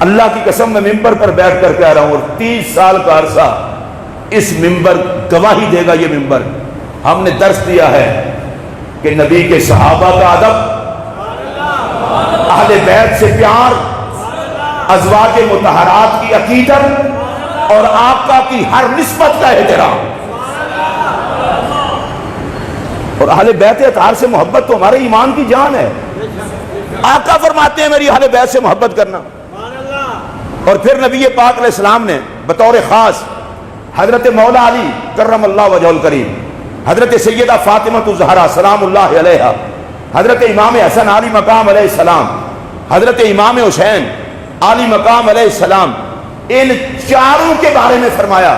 اللہ کی قسم میں ممبر پر بیٹھ کر کہہ رہا ہوں، اور 30 سال کا عرصہ اس ممبر گواہی دے گا، یہ ممبر ہم نے درس دیا ہے کہ نبی کے صحابہ کا ادب، اہل بیت سے پیار، ازواج مطہرات کی عقیدت اور آقا کی ہر نسبت کا احترام، اور اہل بیت اطہار سے محبت تو ہمارے ایمان کی جان ہے۔ آقا فرماتے ہیں میری اہل بیت سے محبت کرنا۔ اور پھر نبی پاک علیہ السلام نے بطور خاص حضرت مولا علی کرم اللہ وجہ الکریم، حضرت سیدہ فاطمہ الزہرا سلام اللہ علیہا، حضرت امام حسن علی مقام علیہ السلام، حضرت امام حسین علی مقام علیہ السلام، ان چاروں کے بارے میں فرمایا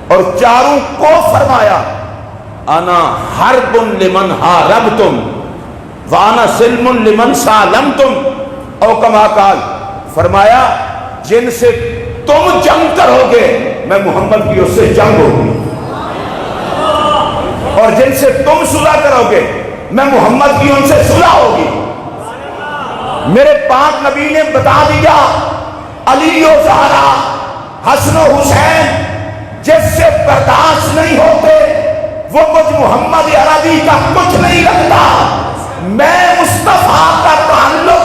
اور چاروں کو فرمایا انا حرب لمن حاربتم وانا سلم لمن سالمتم، او کما قال، فرمایا جن سے تم جنگ کرو گے میں محمد کی اس سے جنگ ہوگی، اور جن سے تم صلح کرو گے میں محمد کی ان سے صلح ہوگی۔ میرے پاک نبی نے بتا دیا علی و زہرا، حسن و حسین جس سے برداشت نہیں ہوتے وہ مجھ محمد عربی کا کچھ نہیں رکھتا، میں مصطفیٰ کا تعلق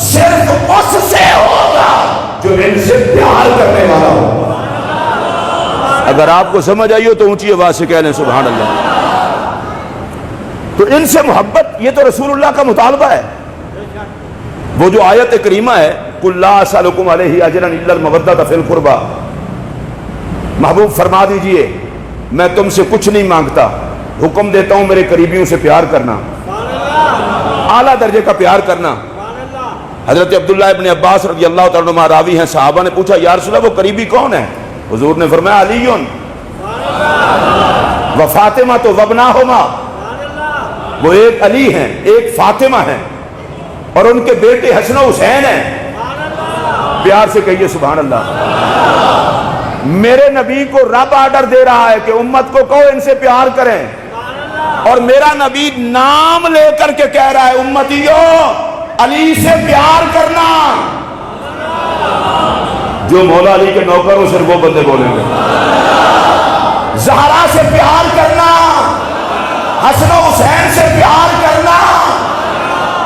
صرف اس سے ہوگا جو ان سے پیار کرنے والا ہو۔ اگر آپ کو سمجھ آئی ہو تو اونچی آواز سے کہہ لیں سبحان اللہ۔ تو ان سے محبت یہ تو رسول اللہ کا مطالبہ ہے۔ وہ جو آیت کریمہ ہے قُلْ لَا أَسْأَلُكُمْ عَلَيْهِ أَجْرًا إِلَّا الْمَوَدَّةَ فِي الْقُرْبَى، محبوب فرما دیجئے میں تم سے کچھ نہیں مانگتا، حکم دیتا ہوں میرے قریبیوں سے پیار کرنا، اعلیٰ درجے کا پیار کرنا۔ حضرت عبداللہ ابن عباس رضی اللہ تعالیٰ عنہ راوی ہیں، صحابہ نے پوچھا یا رسول اللہ وہ قریبی کون ہے؟ حضور نے فرمایا علی و فاطمہ تو وابناہما، وہ ایک علی ہیں ایک فاطمہ ہیں اور ان کے بیٹے حسن و حسین ہیں۔ پیار سے کہیے سبحان اللہ۔ میرے نبی کو رب آرڈر دے رہا ہے کہ امت کو کہو ان سے پیار کریں، اور میرا نبی نام لے کر کے کہہ رہا ہے امتیو علی سے پیار کرنا۔ جو مولا علی کے نوکر ہو صرف وہ بندے بولیں گے۔ زہرا سے پیار کرنا، حسن و حسین سے پیار کرنا۔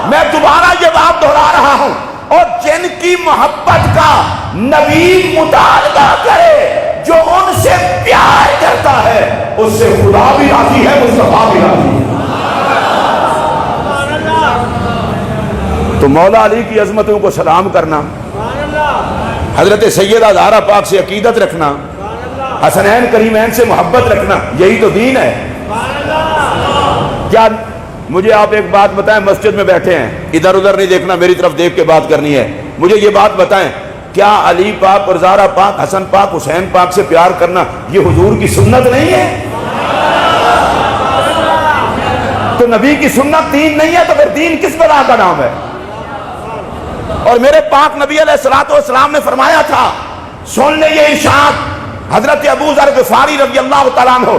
میں دوبارہ یہ بات دہرا رہا ہوں، اور جن کی محبت کا نبی مطالبہ کرے، جو ان سے پیار کرتا ہے اس سے خدا بھی راضی ہے، مصطفیٰ بھی راضی ہے۔ تو مولا علی کی عظمتوں کو سلام کرنا، حضرت سیدہ زہرا پاک سے عقیدت رکھنا، حسنین کریمین سے محبت رکھنا، یہی تو دین ہے۔ کیا مجھے آپ ایک بات بتائیں، مسجد میں بیٹھے ہیں، ادھر ادھر نہیں دیکھنا، میری طرف دیکھ کے بات کرنی ہے، مجھے یہ بات بتائیں کیا علی پاک اور زہرا پاک، حسن پاک، حسین پاک سے پیار کرنا یہ حضور کی سنت نہیں ہے؟ تو نبی کی سنت دین نہیں ہے تو پھر دین کس بلا کا نام ہے؟ اور میرے پاک نبی علیہ السلام نے فرمایا تھا، سن لے یہ ارشاد، حضرت ابو ذر غفاری رضی اللہ تعالیٰ عنہ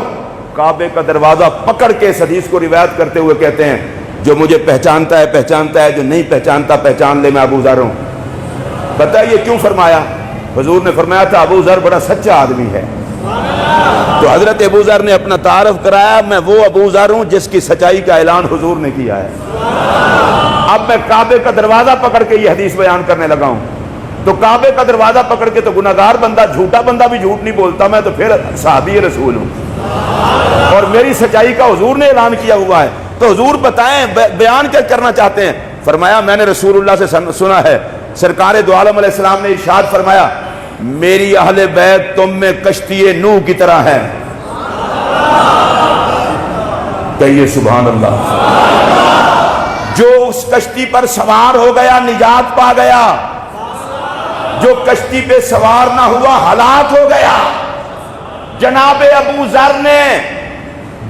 کعبے کا دروازہ پکڑ کے اس حدیث کو روایت کرتے ہوئے کہتے ہیں جو مجھے پہچانتا ہے پہچانتا ہے، جو نہیں پہچانتا پہچان لے میں ابو ذر ہوں۔ پتہ ہے یہ کیوں فرمایا؟ حضور نے فرمایا تھا ابو ذر بڑا سچا آدمی ہے، تو حضرت ابو ذر نے اپنا تعارف کرایا، میں وہ ابو ذر ہوں جس کی سچائی کا اعلان حضور نے کیا ہے۔ اب میں کعبے کا دروازہ پکڑ کے یہ حدیث بیان کرنے لگا ہوں، تو کعبے کا دروازہ پکڑ کے تو گناہگار بندہ، جھوٹا بندہ بھی جھوٹ نہیں بولتا، میں تو پھر صحابی رسول ہوں، اور میری سچائی کا حضور نے اعلان کیا ہوا ہے۔ تو حضور بتائیں بیان کیا کرنا چاہتے ہیں؟ فرمایا میں نے رسول اللہ سے سنا ہے، سرکار دو عالم علیہ السلام نے ارشاد فرمایا میری اہل بیت تم میں کشتی نوح کی طرح ہے۔ کہیے سبحان اللہ۔ جو اس کشتی پر سوار ہو گیا نجات پا گیا، جو کشتی پہ سوار نہ ہوا ہلاک ہو گیا۔ جناب ابو ذر نے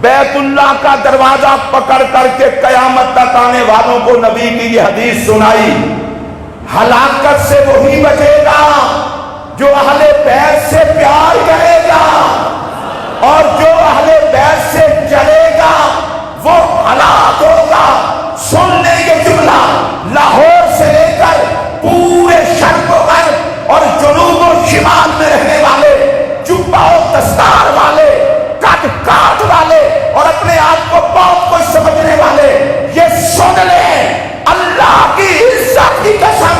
بیت اللہ کا دروازہ پکڑ کر کے قیامت تک آنے والوں کو نبی کی یہ حدیث سنائی، ہلاکت سے وہی بچے گا جو اہل بیت سے پیار کرے گا، اور جو اہل بیت سے چلے گا وہ ہلاک ہوگا۔ سن لیں یہ جملہ، لاہور سے لے کر پورے شرق و غرب موت کو سمجھنے والے یہ سن لیں، اللہ کی عزت کی قسم،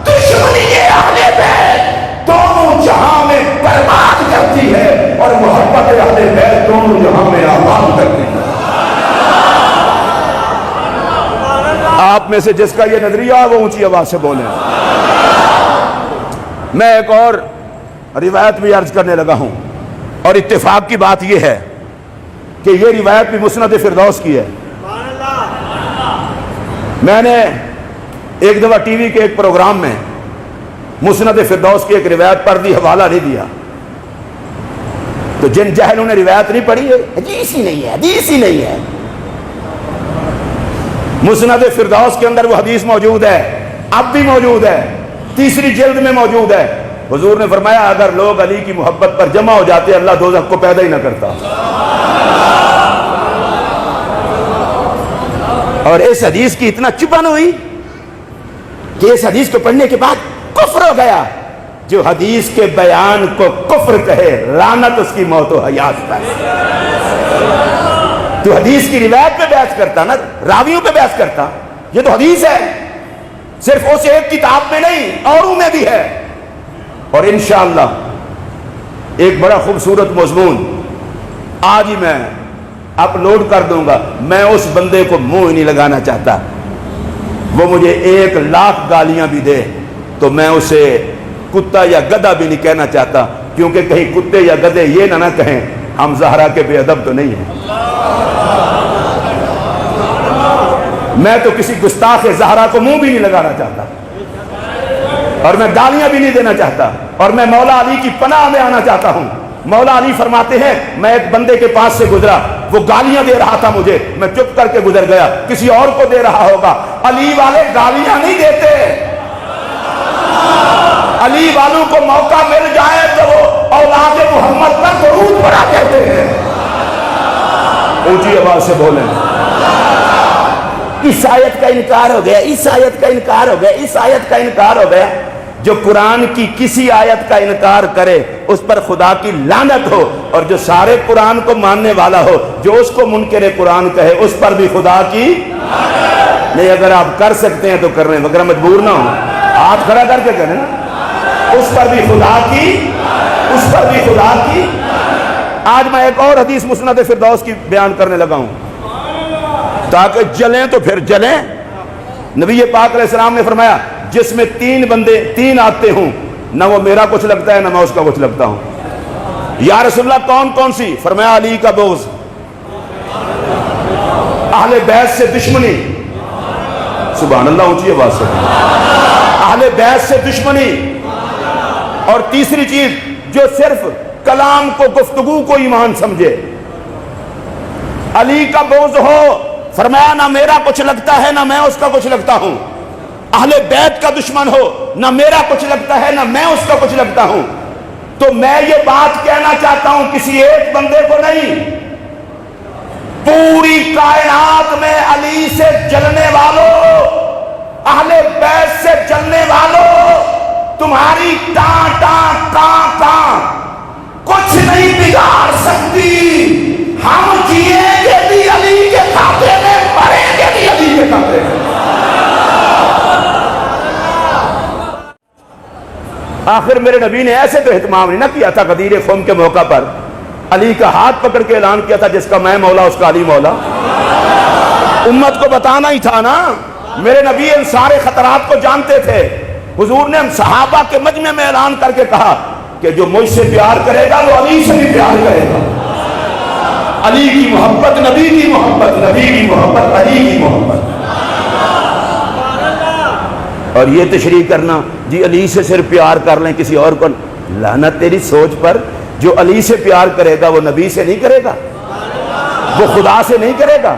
دشمنی اہل بیت دونوں جہاں میں برباد کرتی ہے اور محبت اہل بیت دونوں جہاں میں آباد کرتی ہے۔ آپ میں سے جس کا یہ نظریہ ہے وہ اونچی آواز سے بولیں۔ میں ایک اور روایت بھی عرض کرنے لگا ہوں، اور اتفاق کی بات یہ ہے کہ یہ روایت بھی مسند فردوس کی ہے۔ میں نے ایک دفعہ ٹی وی کے ایک پروگرام میں مسند فردوس کی ایک روایت پڑھ دی، حوالہ نہیں دیا، تو جن جہلوں نے روایت نہیں پڑھی ہے، حدیث ہی نہیں ہے، حدیث ہی نہیں ہے۔ مسند فردوس کے اندر وہ حدیث موجود ہے، اب بھی موجود ہے، تیسری جلد میں موجود ہے۔ حضور نے فرمایا اگر لوگ علی کی محبت پر جمع ہو جاتے اللہ دوزخ کو پیدا ہی نہ کرتا۔ اور اس حدیث کی اتنا چپن ہوئی کہ اس حدیث کو پڑھنے کے بعد کفر ہو گیا۔ جو حدیث کے بیان کو کفر کہے لعنت اس کی موت و حیات پر۔ تو حدیث کی روایت پہ بحث کرتا نا، راویوں پہ بحث کرتا، یہ تو حدیث ہے، صرف اس ایک کتاب میں نہیں اوروں میں بھی ہے۔ اور انشاءاللہ ایک بڑا خوبصورت مضمون آج ہی میں اپلوڈ کر دوں گا۔ میں اس بندے کو منہ نہیں لگانا چاہتا، وہ مجھے 1,00,000 گالیاں بھی دے تو میں اسے کتا یا گدھا بھی نہیں کہنا چاہتا، کیونکہ کہیں کتے یا گدھے یہ نہ کہیں ہم زہرا کے بے ادب تو نہیں ہیں۔ میں تو کسی گستاخ زہرا کو منہ بھی نہیں لگانا چاہتا، اور میں گالیاں بھی نہیں دینا چاہتا، اور میں مولا علی کی پناہ میں آنا چاہتا ہوں۔ مولا علی فرماتے ہیں میں ایک بندے کے پاس سے گزرا، وہ گالیاں دے رہا تھا مجھے، میں چپ کر کے گزر گیا، کسی اور کو دے رہا ہوگا۔ علی والے گالیاں نہیں دیتے، علی والوں کو موقع مل جائے تو وہ اولاد محمد پر درود پڑھا کہتے ہیں۔ اونچی آواز سے بولیں۔ اس آیت کا انکار ہو گیا، اس آیت کا انکار ہو گیا، اس آیت کا انکار ہو گیا۔ جو قرآن کی کسی آیت کا انکار کرے اس پر خدا کی لعنت ہو، اور جو سارے قرآن کو ماننے والا ہو جو اس کو منکر قرآن کہے اس پر بھی خدا کی نہیں۔ اگر آپ کر سکتے ہیں تو کر رہے ہیں، مگر مجبور نہ ہو، ہاتھ کھڑا کر کے کریں نا، اس پر بھی خدا کی، اس پر بھی خدا کی۔ آج میں ایک اور حدیث مسند فردوس کی بیان کرنے لگا ہوں تاکہ جلیں تو پھر جلیں۔ نبی پاک علیہ السلام نے فرمایا جس میں 3 بندے 3 آتے ہوں، نہ وہ میرا کچھ لگتا ہے نہ میں اس کا کچھ لگتا ہوں۔ یا رسول اللہ کون کون سی؟ فرمایا علی کا بغض، اہل بیت سے دشمنی، سبحان اللہ اونچی آواز سے، اہل بیت سے دشمنی، اور تیسری چیز جو صرف کلام کو، گفتگو کو ایمان سمجھے۔ علی کا بغض ہو، فرمایا نہ میرا کچھ لگتا ہے نہ میں اس کا کچھ لگتا ہوں۔ اہل بیت کا دشمن ہو، نہ میرا کچھ لگتا ہے نہ میں اس کا کچھ لگتا ہوں۔ تو میں یہ بات کہنا چاہتا ہوں کسی ایک بندے کو نہیں، پوری کائنات میں علی سے جلنے والوں، اہل بیت سے جلنے والوں، تمہاری ٹاں ٹاں کاں کاں کچھ نہیں بگاڑ سکتی۔ ہم جییں گے بھی علی کے کھاتے میں، مریں گے بھی علی کے کھاتے میں۔ آخر میرے نبی نے ایسے تو اہتمام نہیں نہ کیا تھا غدیر خم کے موقع پر، علی کا ہاتھ پکڑ کے اعلان کیا تھا جس کا میں مولا اس کا علی مولا۔ امت کو بتانا ہی تھا نا، میرے نبی ان سارے خطرات کو جانتے تھے۔ حضور نے صحابہ کے مجمع میں اعلان کر کے کہا کہ جو مجھ سے پیار کرے گا وہ علی سے بھی پیار کرے گا۔ علی کی محبت نبی کی محبت، نبی کی محبت علی کی محبت۔ اور یہ تشریح کرنا جی علی سے صرف پیار کر لیں کسی اور کو، لعنت تیری سوچ پر۔ جو علی سے پیار کرے گا وہ نبی سے نہیں کرے گا، وہ خدا سے نہیں کرے گا،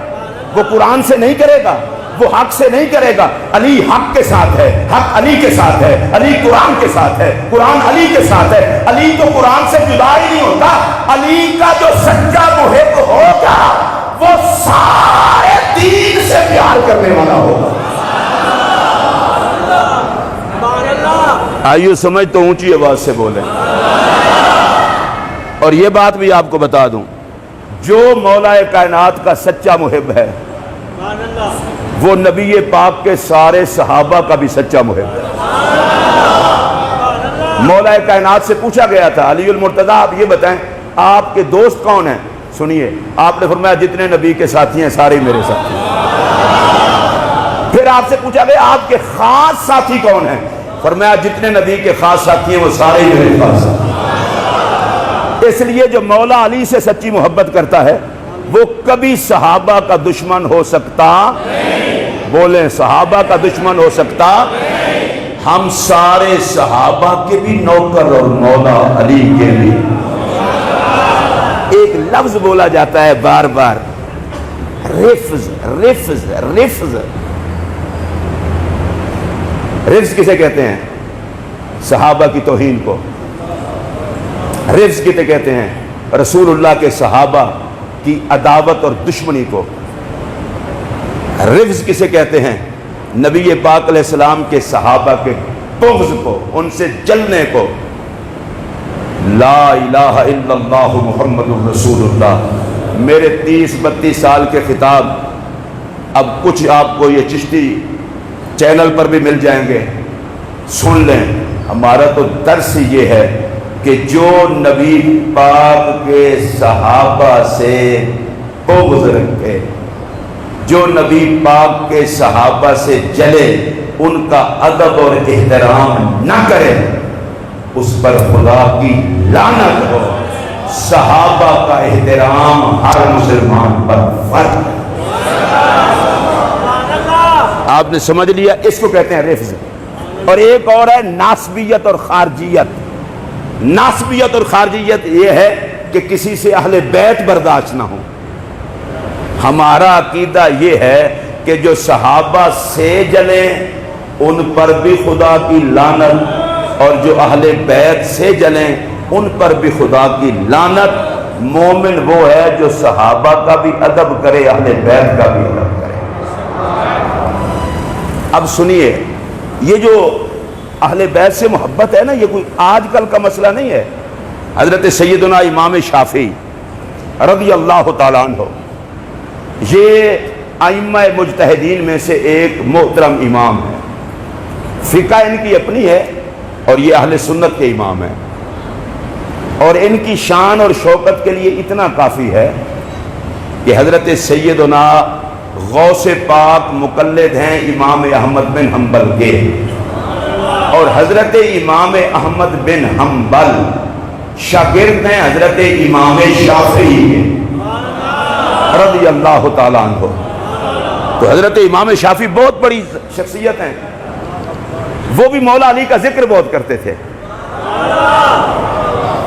وہ قرآن سے نہیں کرے گا، وہ حق سے نہیں کرے گا۔ علی حق کے ساتھ ہے، حق علی کے ساتھ ہے، علی قرآن کے ساتھ ہے، قرآن علی کے ساتھ ہے۔ علی تو قرآن سے جدا ہی نہیں ہوتا۔ علی کا جو سچا محب ہوگا وہ سارے دین سے پیار کرنے والا ہوگا۔ آئیو سمجھ تو اونچی آواز سے بولیں۔ اور یہ بات بھی آپ کو بتا دوں، جو مولا کائنات کا سچا محب ہے وہ نبی پاک کے سارے صحابہ کا بھی سچا محب ہے۔ مولا کائنات سے پوچھا گیا تھا علی المرتضیٰ آپ یہ بتائیں آپ کے دوست کون ہیں؟ سنیے آپ نے فرمایا جتنے نبی کے ساتھی ہیں سارے میرے ساتھی ہیں۔ پھر آپ سے پوچھا گیا آپ کے خاص ساتھی کون ہیں؟ فرمایا جتنے نبی کے خاص ساتھی ہیں وہ سارے میرے خاص ساتھی ہیں۔ اس لیے جو مولا علی سے سچی محبت کرتا ہے وہ کبھی صحابہ کا دشمن ہو سکتا نہیں۔ بولیں صحابہ کا دشمن ہو سکتا نہیں۔ ہم سارے صحابہ کے بھی نوکر اور مولا علی کے بھی۔ ایک لفظ بولا جاتا ہے بار بار، رفض رفض رفض۔ رفض کسے کہتے ہیں؟ صحابہ کی توہین کو۔ رفض کسے کہتے ہیں؟ رسول اللہ کے صحابہ کی عداوت اور دشمنی کو۔ رفض کسے کہتے ہیں؟ نبی پاک علیہ السلام کے صحابہ کے بغض کو، ان سے جلنے کو۔ لا الہ الا اللہ محمد الرسول اللہ۔ میرے 30-32 سال کے خطاب اب کچھ آپ کو یہ چشتی چینل پر بھی مل جائیں گے، سن لیں۔ ہمارا تو درس یہ ہے کہ جو نبی پاک کے صحابہ سے بغض رکھے، جو نبی پاک کے صحابہ سے جلے، ان کا ادب اور احترام نہ کرے، اس پر خدا کی لعنت ہو۔ صحابہ کا احترام ہر مسلمان پر فرض ہے۔ آپ نے سمجھ لیا، اس کو کہتے ہیں رفض۔ اور ایک اور ہے ناسبیت اور خارجیت۔ ناسبیت اور خارجیت یہ ہے کہ کسی سے اہل بیت برداشت نہ ہو۔ ہمارا عقیدہ یہ ہے کہ جو صحابہ سے جلیں ان پر بھی خدا کی لعنت، اور جو اہل بیت سے جلیں ان پر بھی خدا کی لعنت۔ مومن وہ ہے جو صحابہ کا بھی ادب کرے، اہل بیت کا بھی ادب کرے۔ اب سنیے، یہ جو اہل بیت سے محبت ہے نا، یہ کوئی آج کل کا مسئلہ نہیں ہے۔ حضرت سیدنا امام شافعی رضی اللہ تعالیٰ عنہ، یہ ائمہ مجتہدین میں سے ایک محترم امام ہے۔ فقہ ان کی اپنی ہے اور یہ اہل سنت کے امام ہیں، اور ان کی شان اور شوکت کے لیے اتنا کافی ہے کہ حضرت سیدنا غوث پاک مقلد ہیں امام احمد بن حنبل کے، اور حضرت امام احمد بن حنبل شاگرد ہیں حضرت امام شافعی کے رضی اللہ تعالیٰ عنہ۔ تو حضرت امام شافعی بہت بڑی شخصیت ہیں، وہ بھی مولا علی کا ذکر بہت کرتے تھے۔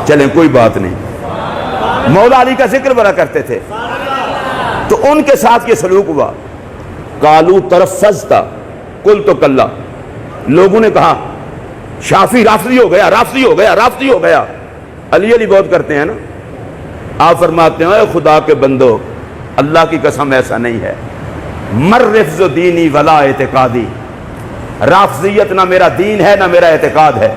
چلیں کوئی بات نہیں، مولا علی کا ذکر بڑا کرتے تھے۔ تو ان کے ساتھ یہ سلوک ہوا، قالو ترفضت قلت کلا، لوگوں نے کہا شافعی رافضی ہو گیا، رافضی ہو گیا، رافضی ہو گیا۔ علی علی بہت کرتے ہیں نا۔ آپ فرماتے ہیں اے خدا کے بندو، اللہ کی قسم ایسا نہیں ہے۔ مر رفض دینی ولا اعتقادی، رافضیت نہ میرا دین ہے نہ میرا اعتقاد ہے۔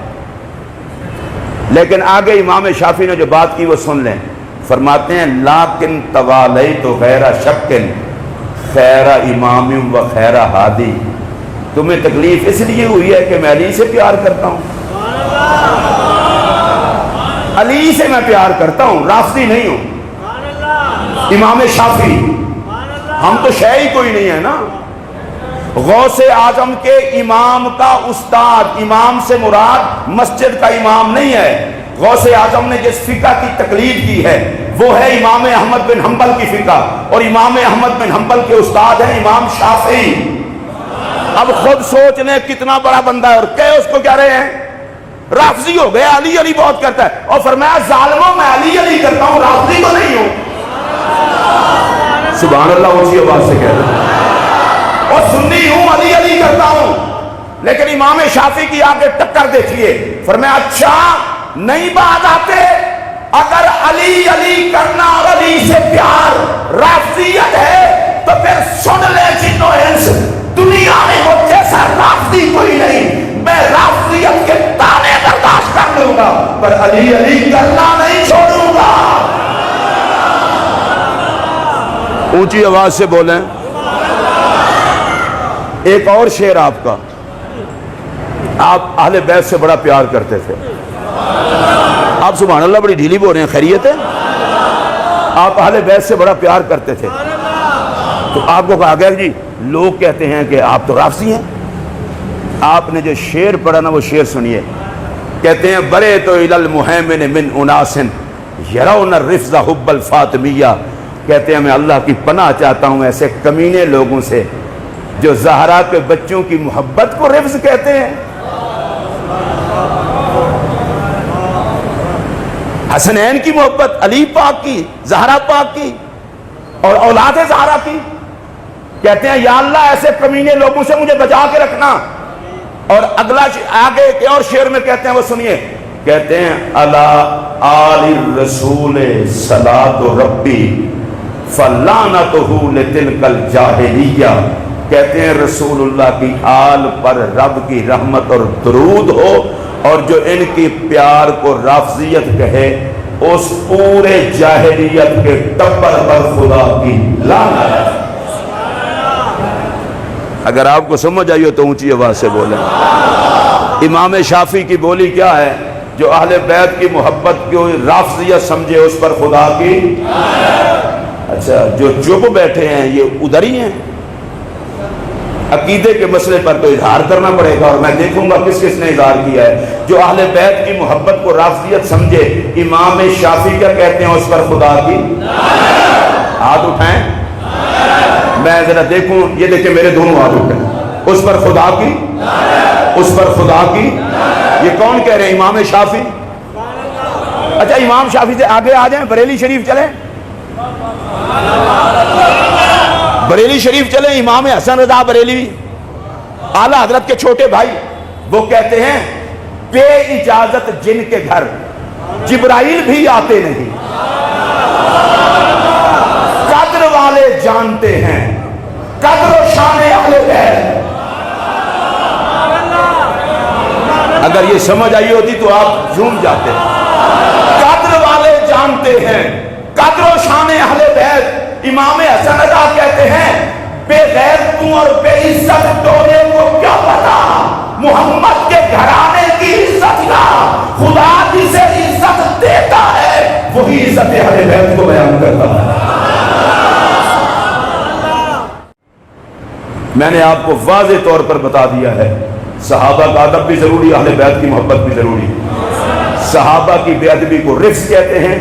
لیکن آگے امام شافعی نے جو بات کی وہ سن لیں۔ فرماتے ہیں لیکن توالیت غیر شک خیر امام و خیر ہادی، تمہیں تکلیف اس لیے ہوئی ہے کہ میں علی سے پیار کرتا ہوں، علی سے میں پیار کرتا ہوں، رافضی نہیں ہوں۔ امام شافعی، ہم تو شے ہی کوئی نہیں ہے نا۔ غوث اعظم کے امام کا استاد، امام سے مراد مسجد کا امام نہیں ہے۔ غوث اعظم نے جس فقہ کی تقلید کی ہے وہ ہے امام احمد بن حنبل کی فقہ، اور امام احمد بن حنبل کے استاد ہیں امام شافعی۔ اب خود سوچ لیں کتنا بڑا بندہ ہے، اور کہے اس کو کیا رہے ہیں رافضی ہو گیا، علی علی بہت کرتا ہے، اور فرمایا ظالموں میں علی علی کرتا ہوں، رافضی تو نہیں ہوں۔ سبحان اللہ، اونچی آواز سے کہہ رہے ہیں، اور سنی ہوں، علی علی کرتا ہوں۔ لیکن امام شافعی کی آگے ٹکر دیکھیے، فرمایا اچھا نہیں بات آتے، اگر علی علی کرنا اور علی سے پیار رافضیت ہے تو پھر سن لے جنو انس، دنیا میں وہ جیسا رافضی کوئی نہیں۔ میں رافضیت کے تانے برداشت کر لوں گا پر علی علی کرنا نہیں چھوڑوں گا۔ اونچی آواز سے بولیں. ایک اور شعر آپ کا. آپ اہل بیت سے بڑا پیار کرتے تھے. آپ سبحان اللہ بڑی ڈھیلی بول رہے ہیں, خیریت ہے؟ آپ اہل بیت سے بڑا پیار کرتے تھے. تو آپ کو کہا گیا جی لوگ کہتے ہیں کہ آپ تو رافضی ہیں. آپ نے جو شعر پڑھا نا وہ شعر سنیے. کہتے ہیں برے تو الی المہیمن من اناس یرون الرفض حب الفاطمیہ. کہتے ہیں میں اللہ کی پناہ چاہتا ہوں ایسے کمینے لوگوں سے جو زہرا کے بچوں کی محبت کو رفض کہتے ہیں. حسنین کی محبت, علی پاک کی, زہرا پاک کی اور اولاد زہرا کی. کہتے ہیں یا اللہ ایسے کمینے لوگوں سے مجھے بچا کے رکھنا. اور اگلا آگے ایک اور شعر میں کہتے ہیں, وہ سنیے. کہتے ہیں الا آل الرسول صلاۃ ربی فلعنتہ لتلک الجاہلیہ. کہتے ہیں رسول اللہ کی آل پر رب کی رحمت اور درود ہو, اور جو ان کی پیار کو رافضیت کہے اس پورے جاہلیت کے ٹبر پر خدا کی لعنت. اگر آپ کو سمجھ آئی ہو تو اونچی آواز سے بولیں. امام شافعی کی بولی کیا ہے؟ جو اہل بیت کی محبت کو رافضیت سمجھے اس پر خدا کی. اچھا جو چپ بیٹھے ہیں یہ ادھر ہی ہیں. عقیدے کے مسئلے پر تو اظہار کرنا پڑے گا, اور میں دیکھوں گا کس کس نے اظہار کیا ہے. جو اہل بیت کی محبت کو رافضیت سمجھے, امام شافعی کیا کہتے ہیں اس پر خدا کی. ہاتھ اٹھائیں, میں ذرا دیکھوں. یہ دیکھیں میرے دونوں ہاتھ اٹھائیں. اس پر خدا کی, اس پر خدا کی. یہ کون کہہ رہے ہیں؟ امام شافعی. اچھا امام شافعی سے آگے آ جائیں, بریلی شریف چلیں. بریلی شریف چلیں. امام حسن رضا بریلوی اعلیٰ حضرت کے چھوٹے بھائی, وہ کہتے ہیں بے اجازت جن کے گھر جبرائیل بھی آتے نہیں, قدر والے جانتے ہیں قدر و شان اہل بیت. اگر یہ سمجھ آئی ہوتی تو آپ جھوم جاتے. قدر والے جانتے ہیں قدر و شان اہل بیت. امام حسن رضا کہتے ہیں بے غیرتوں اور بے عزت ٹولے کو کیا پتا محمد کے گھرانے کی عزت کا. خدا جسے عزت دیتا ہے وہی عزت اہل بیت کو بیان کرتا ہے. میں نے آپ کو واضح طور پر بتا دیا ہے صحابہ کا ادب بھی ضروری, اہل بیت کی محبت بھی ضروری. صحابہ کی بے ادبی کو رفض کہتے ہیں,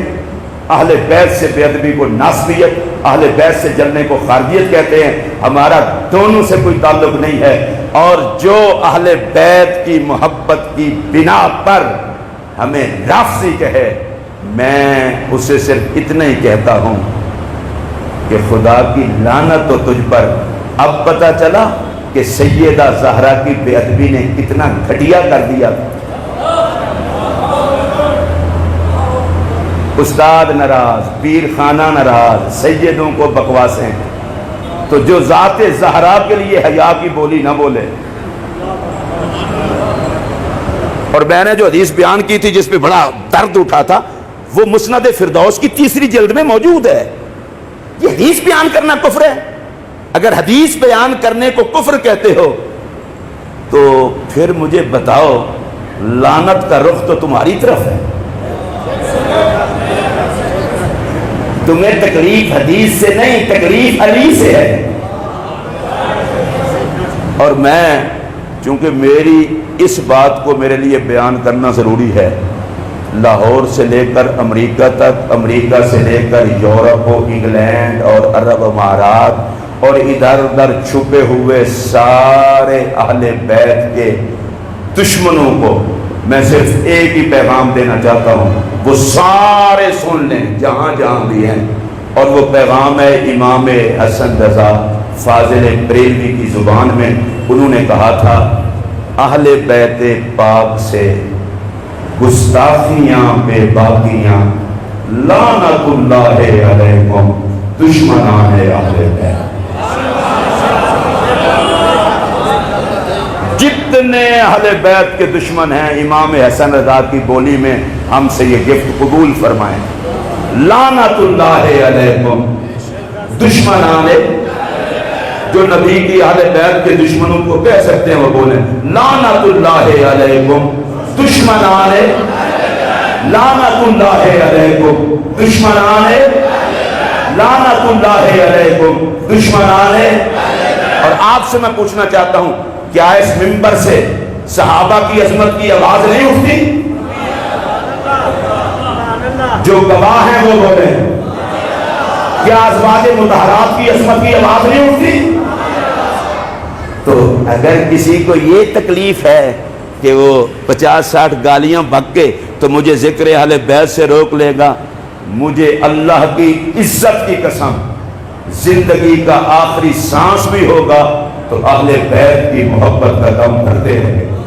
اہل بیت سے بے ادبی کو ناسبیت, اہل بیت سے جلنے کو خارجیت کہتے ہیں. ہمارا دونوں سے کوئی تعلق نہیں ہے. اور جو اہل بیت کی محبت کی بنا پر ہمیں رافضی کہے, میں اسے صرف اتنا ہی کہتا ہوں کہ خدا کی لعنت تو تجھ پر. اب پتہ چلا کہ سیدہ زہرا کی بے ادبی نے کتنا گھٹیا کر دیا. استاد ناراض, پیر خانہ ناراض, سیدوں کو بکواسیں. تو جو ذات زہرا کے لیے حیا کی بولی نہ بولے. اور میں نے جو حدیث بیان کی تھی جس پہ بڑا درد اٹھا تھا, وہ مسند فردوس کی 3 جلد میں موجود ہے. یہ حدیث بیان کرنا کفر ہے. اگر حدیث بیان کرنے کو کفر کہتے ہو تو پھر مجھے بتاؤ لعنت کا رخ تو تمہاری طرف ہے. تمہیں تکلیف حدیث سے نہیں, تکلیف علی سے ہے. اور میں چونکہ میری اس بات کو میرے لیے بیان کرنا ضروری ہے, لاہور سے لے کر امریکہ تک, امریکہ سے لے کر یورپ و انگلینڈ اور عرب امارات اور ادھر ادھر چھپے ہوئے سارے اہل بیت کے دشمنوں کو میں صرف ایک ہی پیغام دینا چاہتا ہوں, وہ سارے سن لیں جہاں جہاں بھی ہیں. اور وہ پیغام ہے امام حسن رضا فاضل بریلوی کی زبان میں. انہوں نے کہا تھا اہل بیت پاک سے گستاخیاں بے باقیاں لعنت اللہ علیکم دشمنان اہل بیت. جتنے اہل بیت کے دشمن ہیں امام حسن رضا کی بولی میں ہم سے یہ گفٹ قبول فرمائیں. لعنت اللہ علیکم دشمنان جو نبی کی اہل بیت کے دشمنوں کو کہہ سکتے ہیں وہ بولیں لعنت اللہ علیکم دشمنان لعنت اللہ علیکم دشمنان لعنت اللہ علیکم دشمنان۔ اور آپ سے میں پوچھنا چاہتا ہوں کیا اس منبر سے صحابہ کی عظمت کی آواز نہیں اٹھتی؟ جو گواہ ہیں وہ بولیں کیا ازواج مطہرات کی عظمت کی آواز نہیں اٹھتی؟ تو اگر کسی کو یہ تکلیف ہے کہ وہ 50-60 گالیاں بک کے تو مجھے ذکر اہل بیت سے روک لے گا، مجھے اللہ کی عزت کی قسم زندگی کا آخری سانس بھی ہوگا تو اہل بیت کی محبت کا دم کرتے رہیں۔